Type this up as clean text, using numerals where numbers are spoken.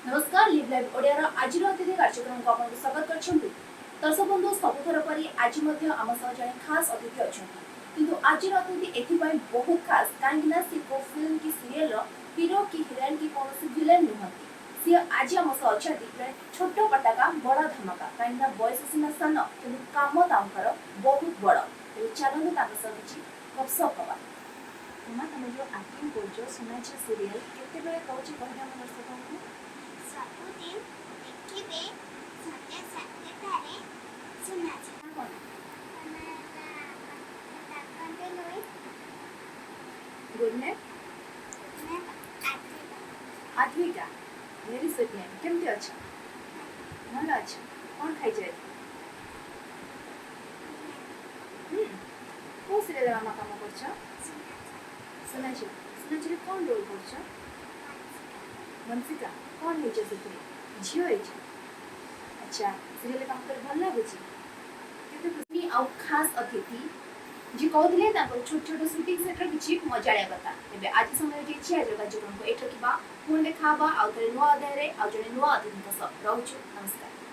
नमस्कार live live Odiyar आज अतिथि कार्यक्रम को आपको स्वागत करछंती। दर्शक बंधु सबुथर परी आज मध्य आम सह जने खास अतिथि अछंती। किंतु आज अतिथि एथि पई बहुत खास काहेकि ना सी को फिल्म की सीरियल रो हीरो की हीरोइन की कोनोसी विलेन नुहंती। सी आज आम सह अछंती छोट पटाका बड़ा धमाका काहेकि ना बयस सिना सान किंतु काम तांकर बहुत बड़। चलनु तांक सह किछि गपसप हवा। तुमा तमे जो एक्टिंग करजो सुनाछ सीरियल केते बेले कहउछि कहना हम दर्शकों को ସବୁଦିନ ଦେଖିବେ ସନ୍ଧ୍ୟା ସାତଟାରେ ଶୁଣାଯାଏ। गुड नाइट आठवीटा वेरी स्वीट नेम केमती अच्छा भल अच्छा कौन खाई जाए को सीरियल मामा काम करछ सुनाची सुनाची कौन रोल करछ वंशिका कौन है जैसे झियो है अच्छा सीरियल काम कर भल लागुची केते खुशी आ खास अतिथि जी कहते हैं छोट छोट सुटिंग सेट किसी मजाड़िया कथा तेज आज समय आज कार्यक्रम को एठा पुणी देखा आउ थे नुआ अध्याय आउ जड़े नुआ अतिथि रोचु नमस्कार।